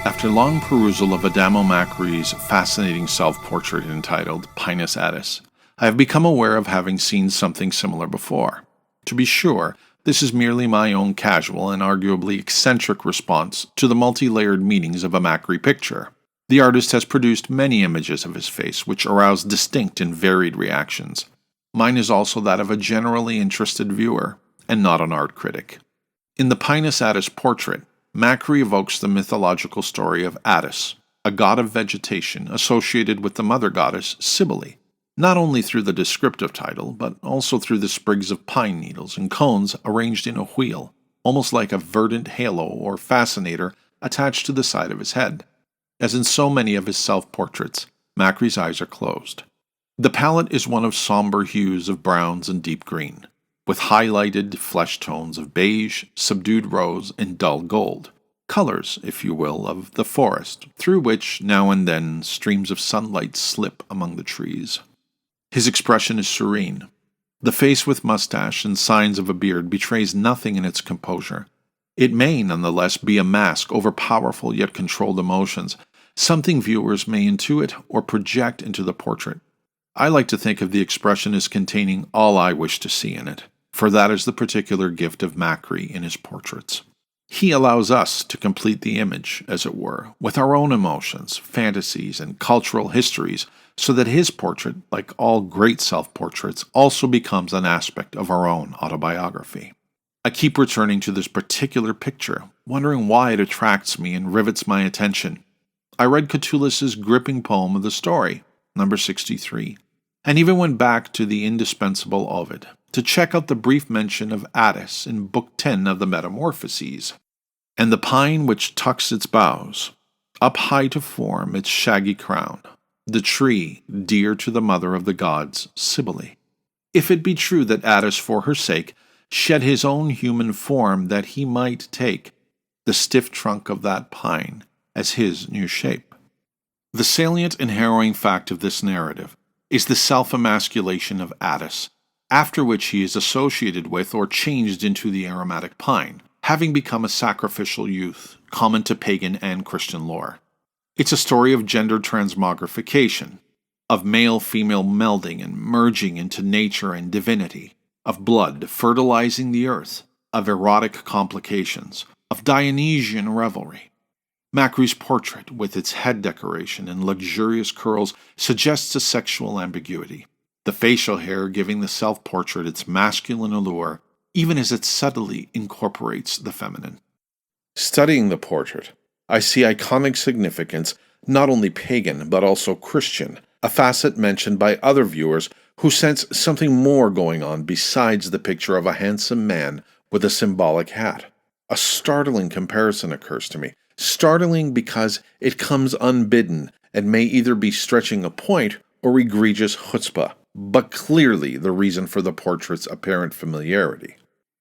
After long perusal of Adamo Macri's fascinating self-portrait entitled Pinus Attis, I have become aware of having seen something similar before. To be sure, this is merely my own casual and arguably eccentric response to the multi-layered meanings of a Macri picture. The artist has produced many images of his face which arouse distinct and varied reactions. Mine is also that of a generally interested viewer, and not an art critic. In the Pinus Attis portrait, Macri evokes the mythological story of Attis, a god of vegetation associated with the mother goddess Cybele, not only through the descriptive title, but also through the sprigs of pine needles and cones arranged in a wheel, almost like a verdant halo or fascinator attached to the side of his head. As in so many of his self-portraits, Macri's eyes are closed. The palette is one of somber hues of browns and deep green, with highlighted flesh tones of beige, subdued rose, and dull gold, colors, if you will, of the forest, through which now and then streams of sunlight slip among the trees. His expression is serene. The face with mustache and signs of a beard betrays nothing in its composure. It may, nonetheless, be a mask over powerful yet controlled emotions, something viewers may intuit or project into the portrait. I like to think of the expression as containing all I wish to see in it, for that is the particular gift of Macri in his portraits. He allows us to complete the image, as it were, with our own emotions, fantasies, and cultural histories, so that his portrait, like all great self-portraits, also becomes an aspect of our own autobiography. I keep returning to this particular picture, wondering why it attracts me and rivets my attention. I read Catullus' gripping poem of the story, number 63, and even went back to the indispensable Ovid to check out the brief mention of Attis in Book 10 of the Metamorphoses. And the pine which tucks its boughs, up high to form its shaggy crown, the tree dear to the mother of the gods, Cybele. If it be true that Attis for her sake shed his own human form that he might take the stiff trunk of that pine as his new shape. The salient and harrowing fact of this narrative is the self-emasculation of Attis, after which he is associated with or changed into the aromatic pine, having become a sacrificial youth, common to pagan and Christian lore. It's a story of gender transmogrification, of male-female melding and merging into nature and divinity, of blood fertilizing the earth, of erotic complications, of Dionysian revelry. Macri's portrait, with its head decoration and luxurious curls, suggests a sexual ambiguity, the facial hair giving the self-portrait its masculine allure, even as it subtly incorporates the feminine. Studying the portrait, I see iconic significance, not only pagan but also Christian, a facet mentioned by other viewers who sense something more going on besides the picture of a handsome man with a symbolic hat. A startling comparison occurs to me. Startling because it comes unbidden and may either be stretching a point or egregious chutzpah, but clearly the reason for the portrait's apparent familiarity.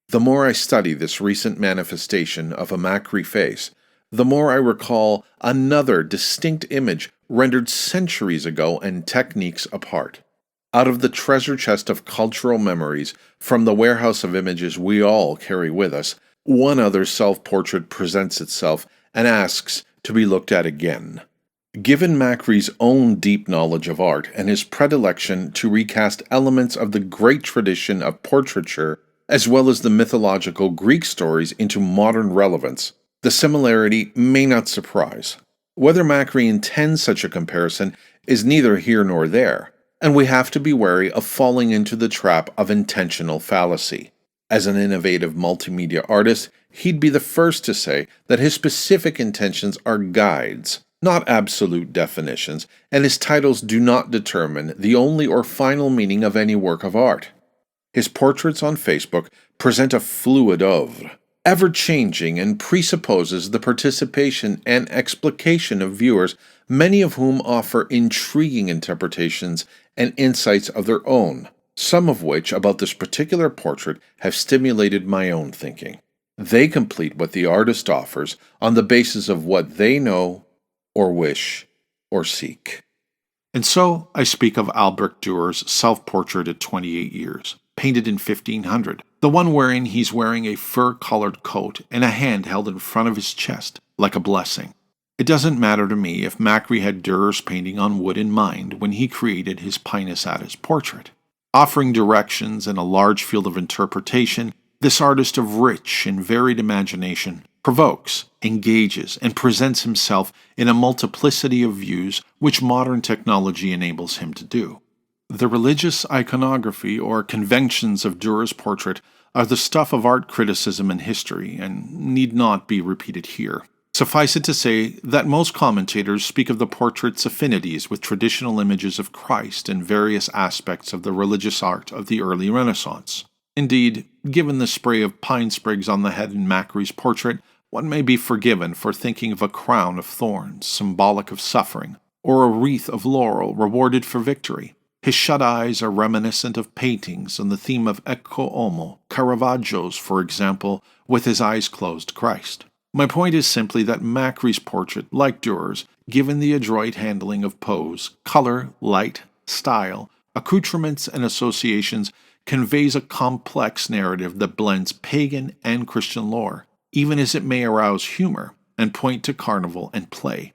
The more I study this recent manifestation of a Macri face, the more I recall another distinct image rendered centuries ago and techniques apart. Out of the treasure chest of cultural memories from the warehouse of images we all carry with us, one other self-portrait presents itself and asks to be looked at again. Given Macri's own deep knowledge of art and his predilection to recast elements of the great tradition of portraiture, as well as the mythological Greek stories into modern relevance, the similarity may not surprise. Whether Macri intends such a comparison is neither here nor there, and we have to be wary of falling into the trap of intentional fallacy. As an innovative multimedia artist, he'd be the first to say that his specific intentions are guides, not absolute definitions, and his titles do not determine the only or final meaning of any work of art. His portraits on Facebook present a fluid oeuvre, ever-changing and presupposes the participation and explication of viewers, many of whom offer intriguing interpretations and insights of their own, some of which about this particular portrait have stimulated my own thinking. They complete what the artist offers on the basis of what they know, or wish, or seek. And so I speak of Albrecht Dürer's self-portrait at 28 years, painted in 1500, the one wherein he's wearing a fur-colored coat and a hand held in front of his chest, like a blessing. It doesn't matter to me if Macri had Dürer's painting on wood in mind when he created his Pinus Attis portrait. Offering directions and a large field of interpretation, this artist of rich and varied imagination provokes, engages, and presents himself in a multiplicity of views which modern technology enables him to do. The religious iconography or conventions of Dürer's portrait are the stuff of art criticism and history, and need not be repeated here. Suffice it to say that most commentators speak of the portrait's affinities with traditional images of Christ and various aspects of the religious art of the early Renaissance. Indeed, given the spray of pine sprigs on the head in Macri's portrait, one may be forgiven for thinking of a crown of thorns, symbolic of suffering, or a wreath of laurel rewarded for victory. His shut eyes are reminiscent of paintings on the theme of Ecce Homo, Caravaggio's, for example, with his eyes closed Christ. My point is simply that Macri's portrait, like Dürer's, given the adroit handling of pose, color, light, style, accoutrements, and associations, conveys a complex narrative that blends pagan and Christian lore, even as it may arouse humor and point to carnival and play.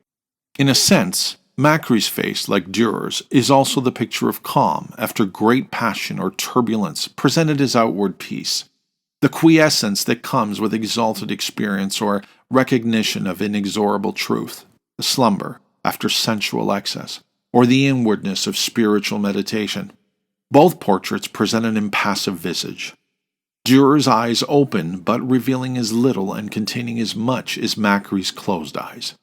In a sense, Macri's face, like Dürer's, is also the picture of calm after great passion or turbulence presented as outward peace, the quiescence that comes with exalted experience or recognition of inexorable truth, the slumber after sensual excess, or the inwardness of spiritual meditation. Both portraits present an impassive visage. Dürer's eyes open, but revealing as little and containing as much as Macri's closed eyes.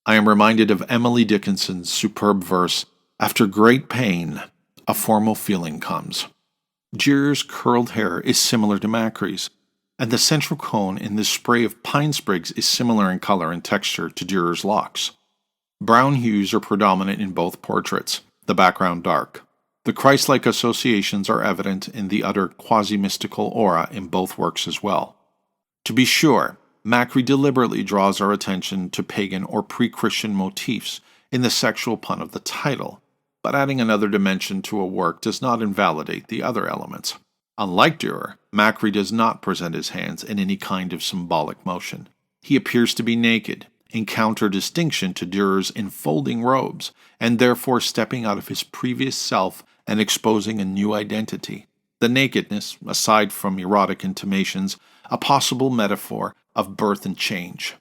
I am reminded of Emily Dickinson's superb verse, "After great pain, a formal feeling comes." Dürer's curled hair is similar to Macri's, and the central cone in this spray of pine sprigs is similar in color and texture to Dürer's locks. Brown hues are predominant in both portraits, the background dark. The Christ-like associations are evident in the utter quasi-mystical aura in both works as well. To be sure, Macri deliberately draws our attention to pagan or pre-Christian motifs in the sexual pun of the title, but adding another dimension to a work does not invalidate the other elements. Unlike Dürer, Macri does not present his hands in any kind of symbolic motion. He appears to be naked, in counter-distinction to Dürer's enfolding robes, and therefore stepping out of his previous self and exposing a new identity. The nakedness, aside from erotic intimations, a possible metaphor of birth and change.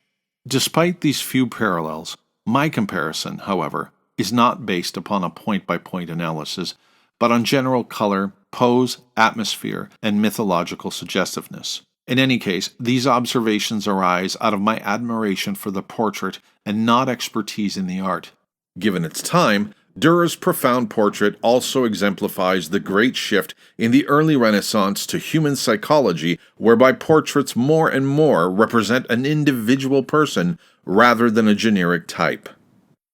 Despite these few parallels, my comparison, however, is not based upon a point-by-point analysis, but on general color, pose, atmosphere, and mythological suggestiveness. In any case, these observations arise out of my admiration for the portrait and not expertise in the art. Given its time, Dürer's profound portrait also exemplifies the great shift in the early Renaissance to human psychology, whereby portraits more and more represent an individual person rather than a generic type.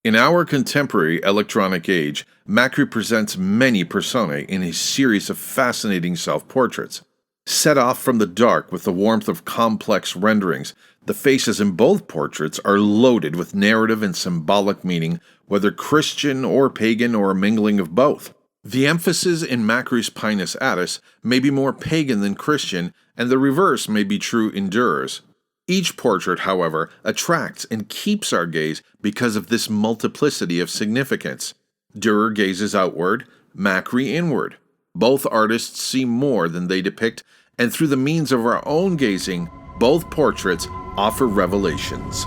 In our contemporary electronic age, Macri presents many personae in his series of fascinating self-portraits. Set off from the dark with the warmth of complex renderings, the faces in both portraits are loaded with narrative and symbolic meaning, whether Christian or pagan or a mingling of both. The emphasis in Macri's Pinus Attis may be more pagan than Christian, and the reverse may be true in Dürer's. Each portrait, however, attracts and keeps our gaze because of this multiplicity of significance. Dürer gazes outward, Macri inward. Both artists see more than they depict, and through the means of our own gazing, both portraits offer revelations.